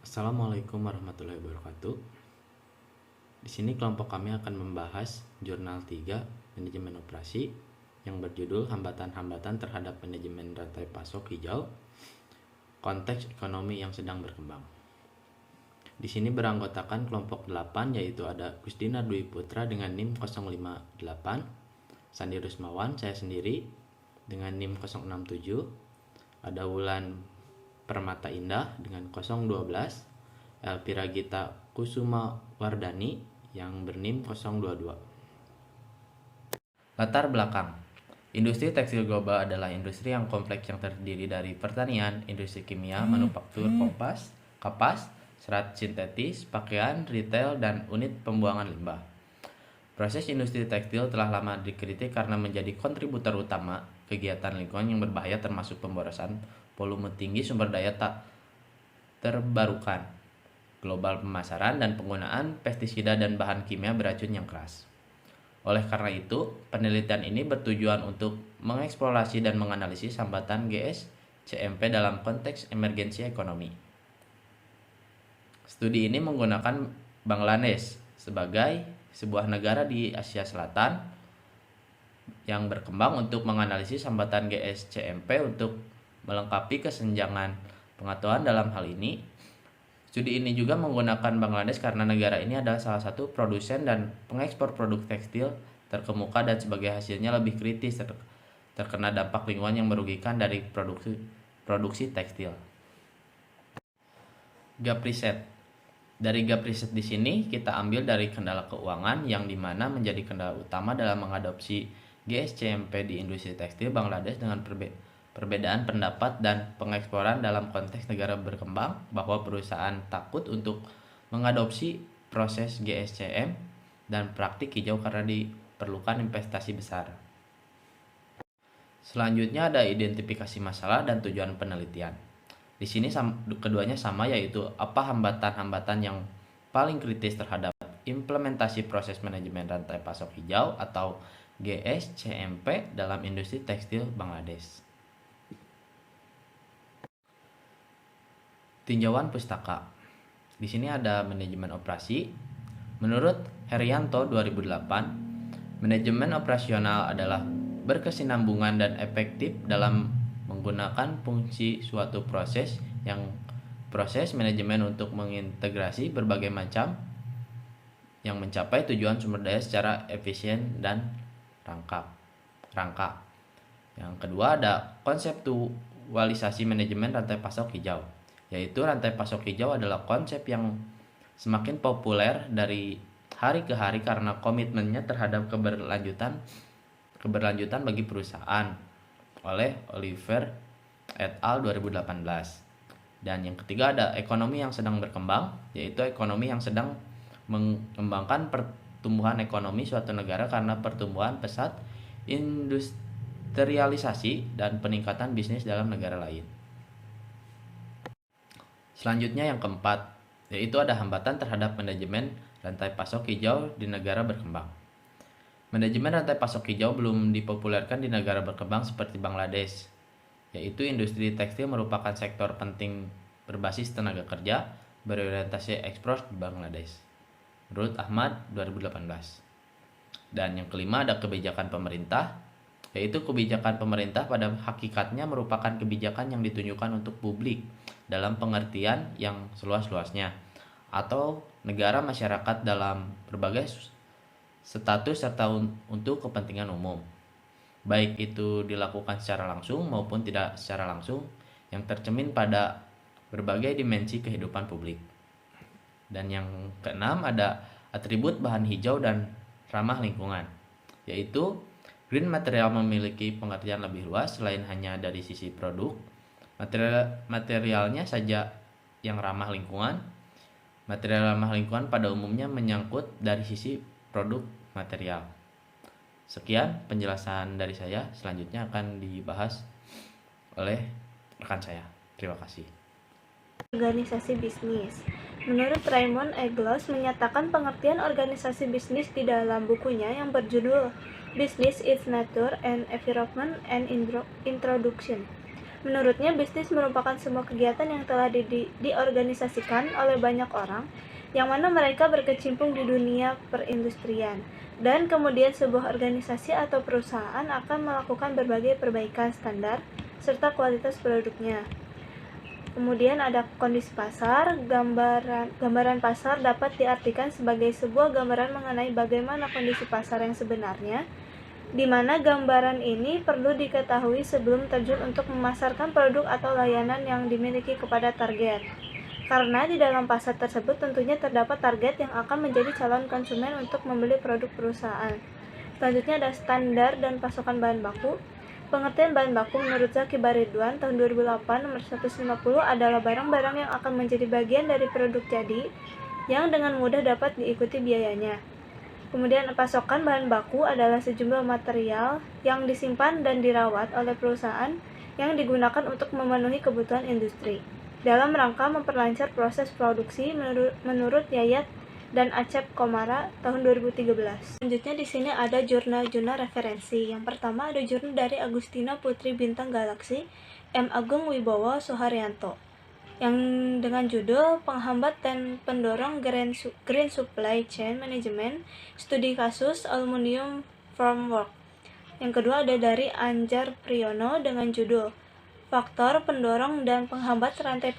Assalamualaikum warahmatullahi wabarakatuh. Di sini kelompok kami akan membahas jurnal 3 manajemen operasi yang berjudul hambatan-hambatan terhadap manajemen rantai pasok hijau, konteks ekonomi yang sedang berkembang. Di sini beranggotakan kelompok 8, yaitu ada Gusdina Dwi Putra dengan NIM 058, Sandi Rusmawan, saya sendiri dengan NIM 067, ada Wulan Permata Indah dengan 012, Elvira Gita Kusuma Wardani yang bernim 022. Latar belakang. Industri tekstil global adalah industri yang kompleks yang terdiri dari pertanian, industri kimia, manufaktur, kapas, serat sintetis, pakaian, retail, dan unit pembuangan limbah. Proses industri tekstil telah lama dikritik karena menjadi kontributor utama kegiatan lingkungan yang berbahaya, termasuk pemborosan volume tinggi sumber daya tak terbarukan, global pemasaran, dan penggunaan pestisida dan bahan kimia beracun yang keras. Oleh karena itu, penelitian ini bertujuan untuk mengeksplorasi dan menganalisis hambatan GSCMP dalam konteks emergensi ekonomi. Studi ini menggunakan Bangladesh sebagai sebuah negara di Asia Selatan yang berkembang untuk menganalisis hambatan GSCMP untuk melengkapi kesenjangan pengetahuan dalam hal ini. Studi ini juga menggunakan Bangladesh karena negara ini adalah salah satu produsen dan pengekspor produk tekstil terkemuka dan sebagai hasilnya lebih kritis terkena dampak lingkungan yang merugikan dari produksi tekstil. Gap riset. Dari gap riset di sini kita ambil dari kendala keuangan yang dimana menjadi kendala utama dalam mengadopsi GSCMP di industri tekstil Bangladesh dengan perbedaan pendapat dan pengeksporan dalam konteks negara berkembang, bahwa perusahaan takut untuk mengadopsi proses GSCM dan praktik hijau karena diperlukan investasi besar. Selanjutnya ada identifikasi masalah dan tujuan penelitian. Di sini keduanya sama, yaitu apa hambatan-hambatan yang paling kritis terhadap implementasi proses manajemen rantai pasok hijau atau GSCMP dalam industri tekstil Bangladesh. Tinjauan pustaka. Di sini ada manajemen operasi. Menurut Herianto 2008, manajemen operasional adalah berkesinambungan dan efektif dalam menggunakan fungsi suatu proses manajemen untuk mengintegrasi berbagai macam yang mencapai tujuan sumber daya secara efisien dan rangka. Yang kedua ada konseptualisasi manajemen rantai pasok hijau, yaitu rantai pasok hijau adalah konsep yang semakin populer dari hari ke hari karena komitmennya terhadap keberlanjutan bagi perusahaan oleh Oliver et al. 2018. Dan yang ketiga ada ekonomi yang sedang berkembang, yaitu ekonomi yang sedang mengembangkan pertumbuhan ekonomi suatu negara karena pertumbuhan pesat industrialisasi dan peningkatan bisnis dalam negara lain. Selanjutnya yang keempat, yaitu ada hambatan terhadap manajemen rantai pasok hijau di negara berkembang. Manajemen rantai pasok hijau belum dipopulerkan di negara berkembang seperti Bangladesh, yaitu industri tekstil merupakan sektor penting berbasis tenaga kerja berorientasi ekspor di Bangladesh, menurut Ahmad 2018. Dan yang kelima ada kebijakan pemerintah, yaitu kebijakan pemerintah pada hakikatnya merupakan kebijakan yang ditunjukkan untuk publik dalam pengertian yang seluas-luasnya, atau negara masyarakat dalam berbagai status serta untuk kepentingan umum, baik itu dilakukan secara langsung maupun tidak secara langsung, yang tercermin pada berbagai dimensi kehidupan publik. Dan yang keenam ada atribut bahan hijau dan ramah lingkungan, yaitu green material memiliki pengertian lebih luas selain hanya dari sisi produk materialnya saja yang ramah lingkungan. Material ramah lingkungan pada umumnya menyangkut dari sisi produk material. Sekian penjelasan dari saya, selanjutnya akan dibahas oleh rekan saya. Terima kasih. Organisasi bisnis. Menurut Raymond Eglos menyatakan pengertian organisasi bisnis di dalam bukunya yang berjudul Business, Its Nature and Environment and Introduction. Menurutnya, bisnis merupakan semua kegiatan yang telah diorganisasikan oleh banyak orang, yang mana mereka berkecimpung di dunia perindustrian, dan kemudian sebuah organisasi atau perusahaan akan melakukan berbagai perbaikan standar serta kualitas produknya. Kemudian ada kondisi pasar. Gambaran pasar dapat diartikan sebagai sebuah gambaran mengenai bagaimana kondisi pasar yang sebenarnya, di mana gambaran ini perlu diketahui sebelum terjun untuk memasarkan produk atau layanan yang dimiliki kepada target. Karena di dalam pasar tersebut tentunya terdapat target yang akan menjadi calon konsumen untuk membeli produk perusahaan. Selanjutnya ada standar dan pasokan bahan baku. Pengertian bahan baku menurut Zaki Baridwan tahun 2008 nomor 150 adalah barang-barang yang akan menjadi bagian dari produk jadi yang dengan mudah dapat diikuti biayanya. Kemudian pasokan bahan baku adalah sejumlah material yang disimpan dan dirawat oleh perusahaan yang digunakan untuk memenuhi kebutuhan industri dalam rangka memperlancar proses produksi menurut Yayat dan Acep Komara tahun 2013. Selanjutnya di sini ada jurnal-jurnal referensi. Yang pertama ada jurnal dari Agustina Putri Bintang Galaksi, M. Agung Wibowo Soeharyanto, yang dengan judul Penghambat dan Pendorong Green Supply Chain Management, Studi Kasus Aluminium Formwork. Yang kedua ada dari Anjar Priyono dengan judul Faktor Pendorong dan Penghambat Rantai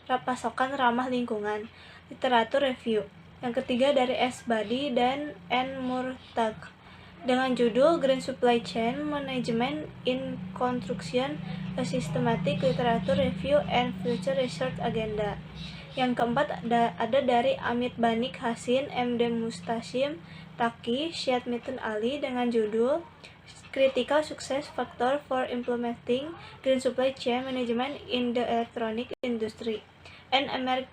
Pasokan Ramah Lingkungan, Literatur Review. Yang ketiga dari S. Badi dan N. Murtag dengan judul Green Supply Chain Management in Construction, A Systematic Literature Review and Future Research Agenda. Yang keempat ada dari Amit Banik Hasin, MD Mustashim Taki, Syed Mitun Ali dengan judul Critical Success Factor for Implementing Green Supply Chain Management in the Electronic Industry and Emerging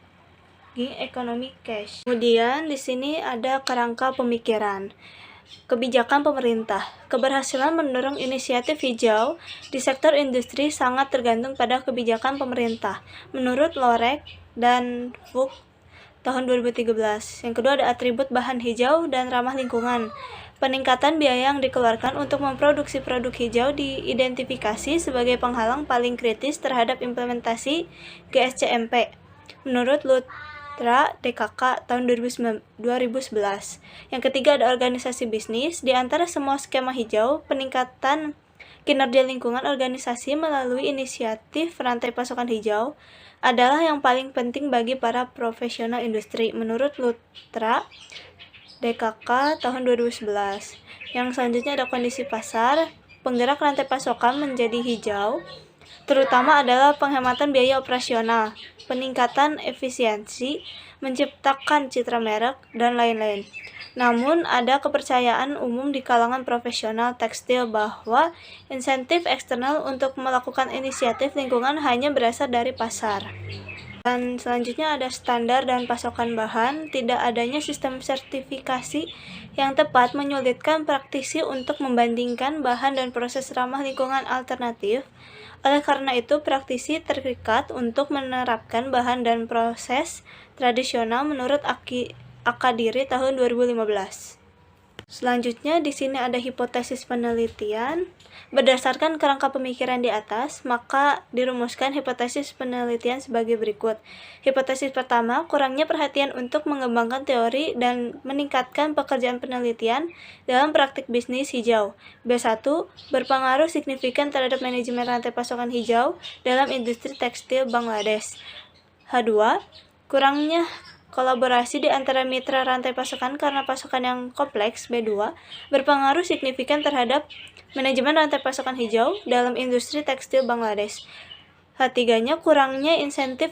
Economic Cash. Kemudian di sini ada kerangka pemikiran. Kebijakan pemerintah. Keberhasilan mendorong inisiatif hijau di sektor industri sangat tergantung pada kebijakan pemerintah, menurut Lorek dan Fuk tahun 2013. Yang kedua ada atribut bahan hijau dan ramah lingkungan. Peningkatan biaya yang dikeluarkan untuk memproduksi produk hijau diidentifikasi sebagai penghalang paling kritis terhadap implementasi GSCMP, menurut DKK tahun 2011. Yang ketiga ada organisasi bisnis. Di antara semua skema hijau, peningkatan kinerja lingkungan organisasi melalui inisiatif rantai pasokan hijau adalah yang paling penting bagi para profesional industri, menurut Lutra DKK tahun 2011. Yang selanjutnya ada kondisi pasar. Penggerak rantai pasokan menjadi hijau terutama adalah penghematan biaya operasional, peningkatan efisiensi, menciptakan citra merek, dan lain-lain. Namun, ada kepercayaan umum di kalangan profesional tekstil bahwa insentif eksternal untuk melakukan inisiatif lingkungan hanya berasal dari pasar. Dan selanjutnya ada standar dan pasokan bahan. Tidak adanya sistem sertifikasi yang tepat menyulitkan praktisi untuk membandingkan bahan dan proses ramah lingkungan alternatif. Oleh karena itu, praktisi terikat untuk menerapkan bahan dan proses tradisional menurut Akadiri tahun 2015. Selanjutnya di sini ada hipotesis penelitian. Berdasarkan kerangka pemikiran di atas, maka dirumuskan hipotesis penelitian sebagai berikut. Hipotesis pertama, kurangnya perhatian untuk mengembangkan teori dan meningkatkan pekerjaan penelitian dalam praktik bisnis hijau. B1, berpengaruh signifikan terhadap manajemen rantai pasokan hijau dalam industri tekstil Bangladesh. H2, kurangnya kolaborasi di antara mitra rantai pasokan karena pasokan yang kompleks. B2, berpengaruh signifikan terhadap manajemen rantai pasokan hijau dalam industri tekstil Bangladesh. H3-nya kurangnya insentif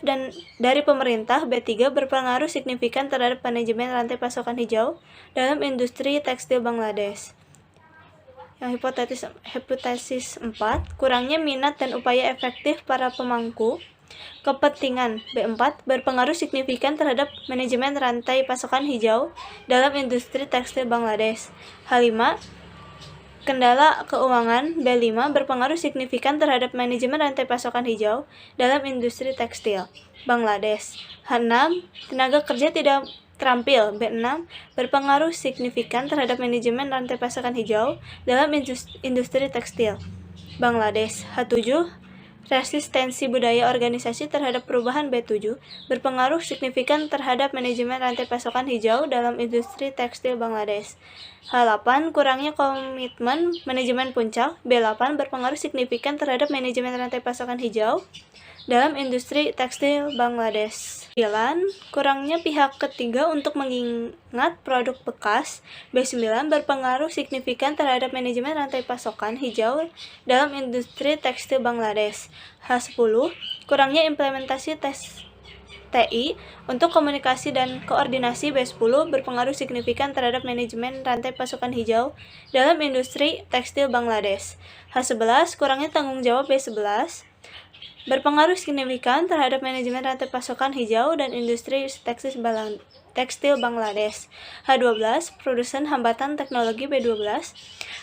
dari pemerintah. B3, berpengaruh signifikan terhadap manajemen rantai pasokan hijau dalam industri tekstil Bangladesh. Yang hipotesis 4, kurangnya minat dan upaya efektif para pemangku kepentingan. B4, berpengaruh signifikan terhadap manajemen rantai pasokan hijau dalam industri tekstil Bangladesh. H5, kendala keuangan. B5, berpengaruh signifikan terhadap manajemen rantai pasokan hijau dalam industri tekstil Bangladesh. H6, tenaga kerja tidak terampil. B6, berpengaruh signifikan terhadap manajemen rantai pasokan hijau dalam industri tekstil Bangladesh. H7, Resistensi budaya organisasi terhadap perubahan B7 berpengaruh signifikan terhadap manajemen rantai pasokan hijau dalam industri tekstil Bangladesh. H8. Kurangnya komitmen manajemen puncak B8 berpengaruh signifikan terhadap manajemen rantai pasokan hijau dalam industri tekstil Bangladesh. 9. Kurangnya pihak ketiga untuk mengingat produk bekas B9 berpengaruh signifikan terhadap manajemen rantai pasokan hijau dalam industri tekstil Bangladesh. H10. Kurangnya implementasi tes TI untuk komunikasi dan koordinasi B10 berpengaruh signifikan terhadap manajemen rantai pasokan hijau dalam industri tekstil Bangladesh. H11. Kurangnya tanggung jawab B11 berpengaruh signifikan terhadap manajemen rantai pasokan hijau dan industri tekstil Bangladesh. H12. Produsen hambatan teknologi B12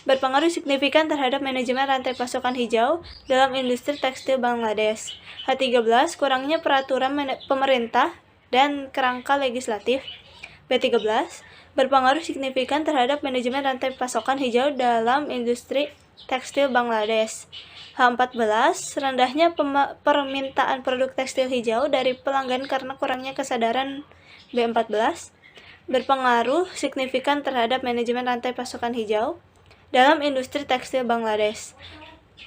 berpengaruh signifikan terhadap manajemen rantai pasokan hijau dalam industri tekstil Bangladesh. H13. Kurangnya peraturan pemerintah dan kerangka legislatif B13 berpengaruh signifikan terhadap manajemen rantai pasokan hijau dalam industri tekstil Bangladesh. H14. Rendahnya permintaan produk tekstil hijau dari pelanggan karena kurangnya kesadaran B14 berpengaruh signifikan terhadap manajemen rantai pasokan hijau dalam industri tekstil Bangladesh.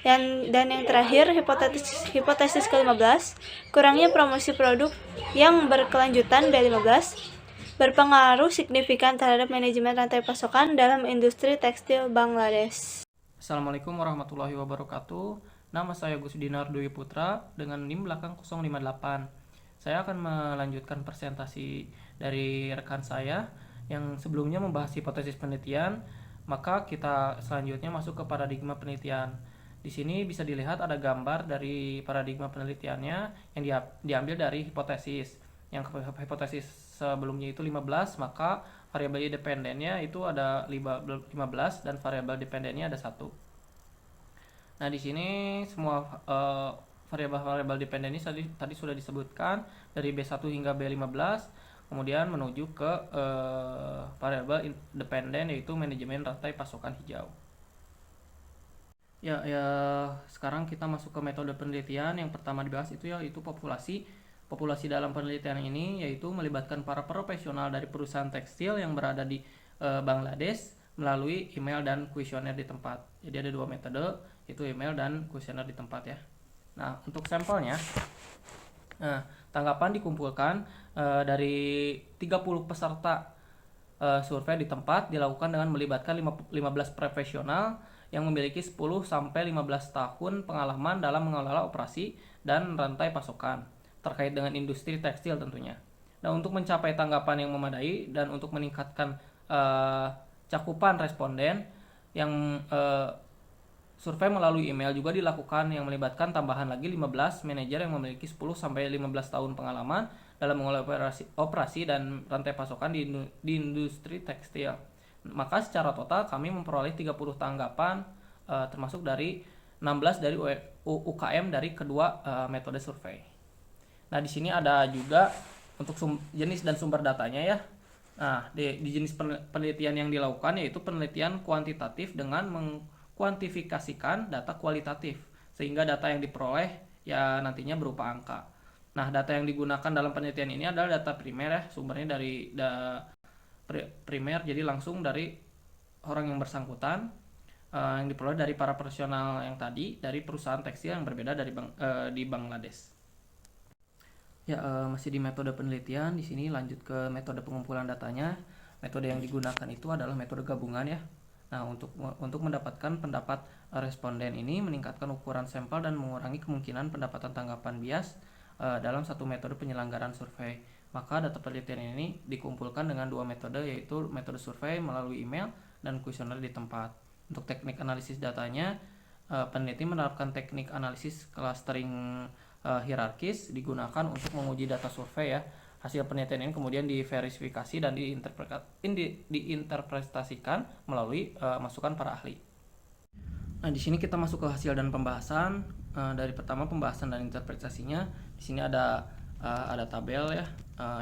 Dan yang terakhir, hipotesis ke-15, kurangnya promosi produk yang berkelanjutan B15 berpengaruh signifikan terhadap manajemen rantai pasokan dalam industri tekstil Bangladesh. Assalamualaikum warahmatullahi wabarakatuh. Nama saya Gus Dinar Dwi Putra dengan NIM belakang 058. Saya akan melanjutkan presentasi dari rekan saya yang sebelumnya membahas hipotesis penelitian, maka kita selanjutnya masuk ke paradigma penelitian. Di sini bisa dilihat ada gambar dari paradigma penelitiannya yang diambil dari hipotesis. Yang hipotesis sebelumnya itu 15, maka variabel independennya itu ada 15 dan variabel dependennya ada 1. Nah, di sini semua variabel dependen ini tadi sudah disebutkan dari B1 hingga B15, kemudian menuju ke variabel independen yaitu manajemen rantai pasokan hijau. Ya, sekarang kita masuk ke metode penelitian. Yang pertama dibahas itu yaitu populasi. Populasi dalam penelitian ini yaitu melibatkan para profesional dari perusahaan tekstil yang berada di Bangladesh melalui email dan kuesioner di tempat. Jadi ada dua metode, yaitu email dan kuesioner di tempat ya. Nah, untuk sampelnya, tanggapan dikumpulkan dari 30 peserta survei di tempat dilakukan dengan melibatkan 15 profesional yang memiliki 10-15 tahun pengalaman dalam mengelola operasi dan rantai pasokan terkait dengan industri tekstil tentunya. Nah, untuk mencapai tanggapan yang memadai dan untuk meningkatkan cakupan responden yang survei melalui email juga dilakukan yang melibatkan tambahan lagi 15 manajer yang memiliki 10-15 tahun pengalaman dalam mengelola operasi dan rantai pasokan di industri tekstil. Maka secara total kami memperoleh 30 tanggapan termasuk dari 16 dari UKM dari kedua metode survei. Nah, di sini ada juga untuk jenis dan sumber datanya ya. Nah, di jenis penelitian yang dilakukan yaitu penelitian kuantitatif dengan mengkuantifikasikan data kualitatif sehingga data yang diperoleh ya nantinya berupa angka. Nah, data yang digunakan dalam penelitian ini adalah data primer ya, sumbernya dari primer, jadi langsung dari orang yang bersangkutan yang diperoleh dari para profesional yang tadi dari perusahaan tekstil yang berbeda di Bangladesh. Ya, masih di metode penelitian, di sini lanjut ke metode pengumpulan datanya. Metode yang digunakan itu adalah metode gabungan ya. Nah, untuk mendapatkan pendapat responden ini meningkatkan ukuran sampel dan mengurangi kemungkinan pendapatan tanggapan bias dalam satu metode penyelenggaraan survei. Maka data penelitian ini dikumpulkan dengan dua metode yaitu metode survei melalui email dan kuesioner di tempat. Untuk teknik analisis datanya, peneliti menerapkan teknik analisis clustering hierarkis digunakan untuk menguji data survei ya. Hasil penelitian ini kemudian diverifikasi dan diinterpretasikan melalui masukan para ahli. Nah, di sini kita masuk ke hasil dan pembahasan. Dari pertama pembahasan dan interpretasinya, di sini ada tabel ya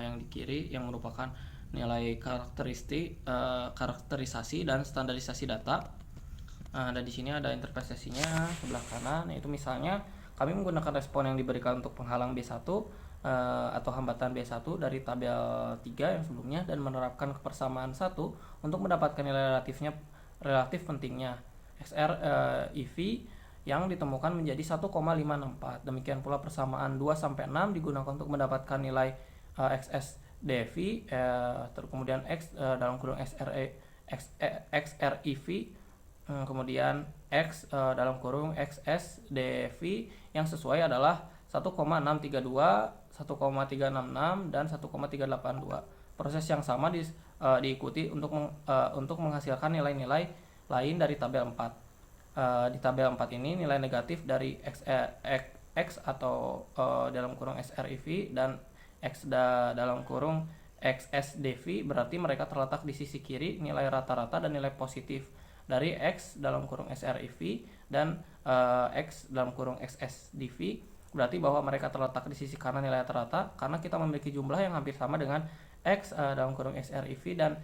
yang di kiri yang merupakan nilai karakterisasi dan standarisasi data. Dan di sini ada interpretasinya sebelah kanan, yaitu misalnya Kami menggunakan respon yang diberikan untuk penghalang B1 atau hambatan B1 dari tabel 3 yang sebelumnya dan menerapkan kebersamaan 1 untuk mendapatkan nilai relatif pentingnya XR EV yang ditemukan menjadi 1,564. Demikian pula persamaan 2 sampai 6 digunakan untuk mendapatkan nilai XS DV, kemudian X dalam kurung XREV, kemudian X dalam kurung XS DV yang sesuai adalah 1,632, 1,366 dan 1,382. Proses yang sama diikuti untuk menghasilkan nilai-nilai lain dari tabel 4. Di tabel 4 ini nilai negatif dari X atau dalam kurung XREV dan X dalam kurung XSDV berarti mereka terletak di sisi kiri nilai rata-rata dan nilai positif dari X dalam kurung XREV dan X dalam kurung XSDV berarti bahwa mereka terletak di sisi kanan nilai rata-rata karena kita memiliki jumlah yang hampir sama dengan X dalam kurung XREV dan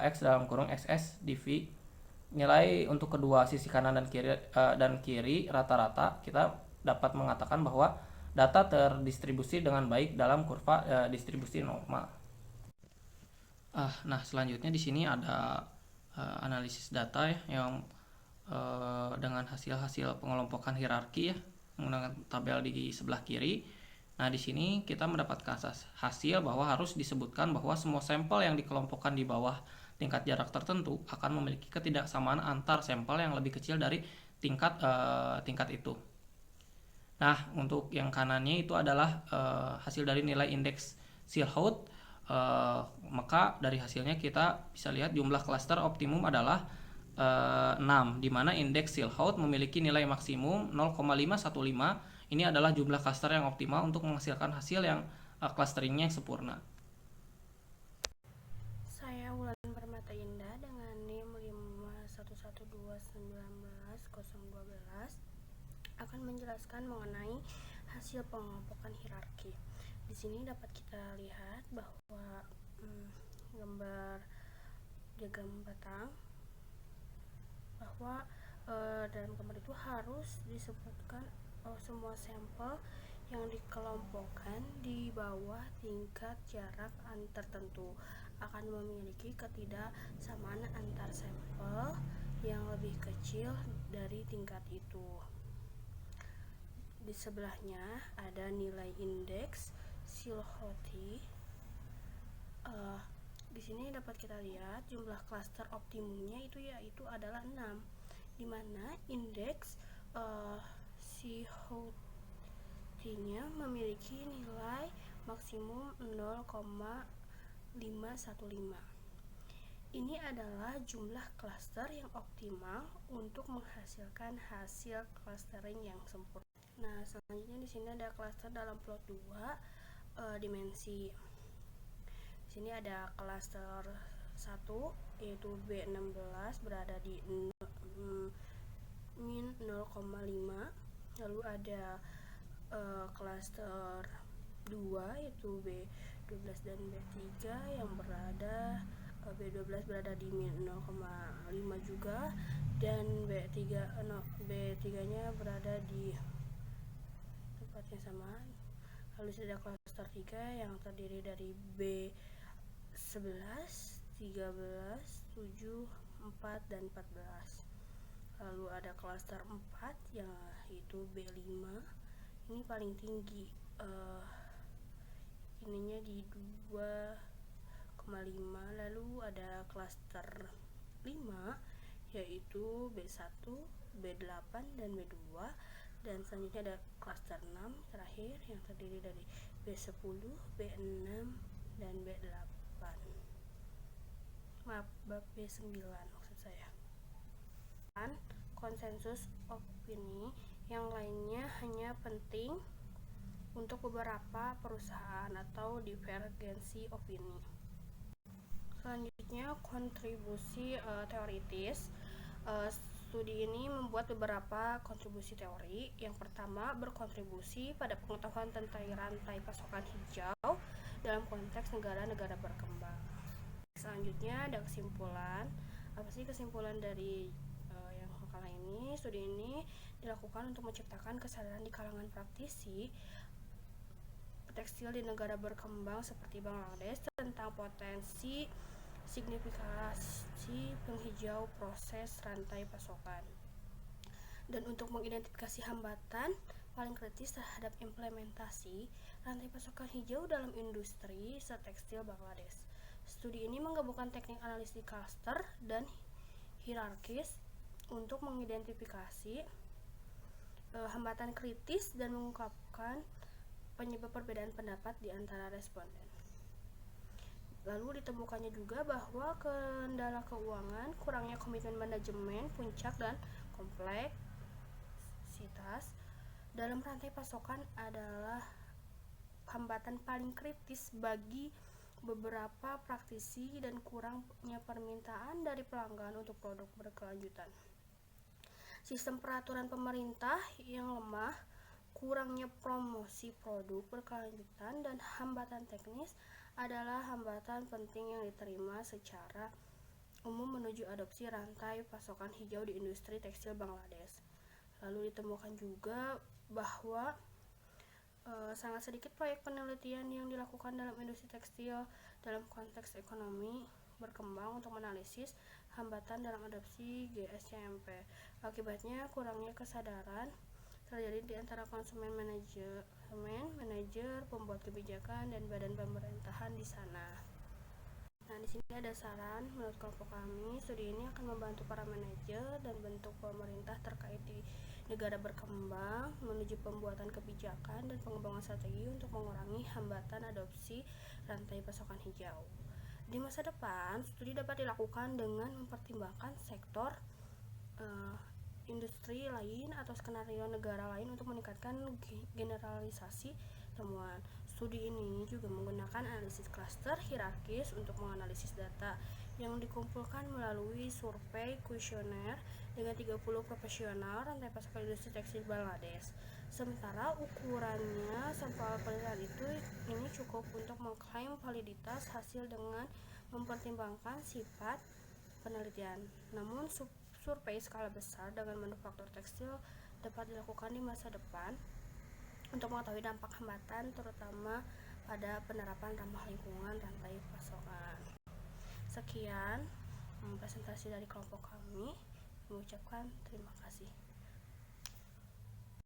X dalam kurung XSDV. Nilai untuk kedua sisi kanan dan kiri rata-rata kita dapat mengatakan bahwa data terdistribusi dengan baik dalam kurva distribusi normal. Nah selanjutnya di sini ada analisis data ya yang dengan hasil-hasil pengelompokan hierarki ya menggunakan tabel di sebelah kiri. Nah di sini kita mendapatkan hasil bahwa harus disebutkan bahwa semua sampel yang dikelompokkan di bawah tingkat jarak tertentu akan memiliki ketidaksamaan antar sampel yang lebih kecil dari tingkat itu. Nah, untuk yang kanannya itu adalah hasil dari nilai indeks Silhouette. Maka dari hasilnya kita bisa lihat jumlah klaster optimum adalah 6, di mana indeks Silhouette memiliki nilai maksimum 0,515. Ini adalah jumlah klaster yang optimal untuk menghasilkan hasil yang clusteringnya yang sempurna. Saya Wulan Permata Indah dengan NIM 51121190012 akan menjelaskan mengenai hasil pengelompokan hierarki. Di sini dapat kita lihat bahwa gambar diagram batang bahwa dalam gambar itu harus disebutkan semua sampel yang dikelompokkan di bawah tingkat jarak tertentu akan memiliki ketidaksamaan antar sampel yang lebih kecil dari tingkat itu. Di sebelahnya ada nilai indeks Silhouette. Di sini dapat kita lihat jumlah klaster optimumnya yaitu adalah 6, di mana indeks Silhouette-nya memiliki nilai maksimum 0,515. Ini adalah jumlah klaster yang optimal untuk menghasilkan hasil clustering yang sempurna. Nah, selanjutnya di sini ada klaster dalam plot 2 dimensi. Di sini ada klaster 1 yaitu B16 berada di min 0,5. Lalu ada klaster 2 yaitu B12 dan B3 yang berada B12 berada di min 0,5 juga, dan B3 nya berada di tempat yang sama. Lalu ada klaster 3 yang terdiri dari B11, 13, 7, 4 dan 14. Lalu ada klaster 4 yaitu B5. Ini paling tinggi, ininya di 2,5. Lalu ada klaster 5 yaitu B1, B8 dan B2, dan selanjutnya ada klaster 6 terakhir yang terdiri dari B10, B6 dan B8. B9 maksud saya. Konsensus opini yang lainnya hanya penting untuk beberapa perusahaan atau divergensi opini. Selanjutnya kontribusi teoritis. Studi ini membuat beberapa kontribusi teori. Yang pertama, berkontribusi pada pengetahuan tentang rantai pasokan hijau dalam konteks negara-negara berkembang. Selanjutnya ada kesimpulan. Apa sih kesimpulan dari yang makalah ini? Studi ini dilakukan untuk menciptakan kesadaran di kalangan praktisi tekstil di negara berkembang seperti Bangladesh tentang potensi signifikasi penghijau proses rantai pasokan, dan untuk mengidentifikasi hambatan paling kritis terhadap implementasi rantai pasokan hijau dalam industri tekstil Bangladesh. Studi ini menggabungkan teknik analisis klaster dan hierarkis untuk mengidentifikasi hambatan kritis dan mengungkapkan penyebab perbedaan pendapat di antara responden. Lalu ditemukannya juga bahwa kendala keuangan, kurangnya komitmen manajemen, puncak dan kompleksitas dalam rantai pasokan adalah hambatan paling kritis bagi beberapa praktisi dan kurangnya permintaan dari pelanggan untuk produk berkelanjutan. Sistem peraturan pemerintah yang lemah, kurangnya promosi produk berkelanjutan, dan hambatan teknis adalah hambatan penting yang diterima secara umum menuju adopsi rantai pasokan hijau di industri tekstil Bangladesh. Lalu ditemukan juga bahwa sangat sedikit proyek penelitian yang dilakukan dalam industri tekstil dalam konteks ekonomi berkembang untuk menganalisis hambatan dalam adopsi GSCMP. Akibatnya kurangnya kesadaran terjadi di antara konsumen, manajer, pembuat kebijakan, dan badan pemerintahan di sana. Nah, di sini ada saran menurut kelompok kami. Studi ini akan membantu para manajer dan bentuk pemerintah terkait di negara berkembang menuju pembuatan kebijakan dan pengembangan strategi untuk mengurangi hambatan adopsi rantai pasokan hijau. Di masa depan, studi dapat dilakukan dengan mempertimbangkan sektor industri lain atau skenario negara lain untuk meningkatkan generalisasi temuan. Studi ini juga menggunakan analisis klaster hierarkis untuk menganalisis data yang dikumpulkan melalui survei kuesioner dengan 30 profesional rantai pasokan industri tekstil Bangladesh. Sementara ukurannya sampel penelitian ini cukup untuk mengklaim validitas hasil dengan mempertimbangkan sifat penelitian. Namun survei skala besar dengan manufaktur tekstil dapat dilakukan di masa depan untuk mengetahui dampak hambatan terutama pada penerapan ramah lingkungan rantai pasokan. Sekian presentasi dari kelompok kami. Mengucapkan terima kasih.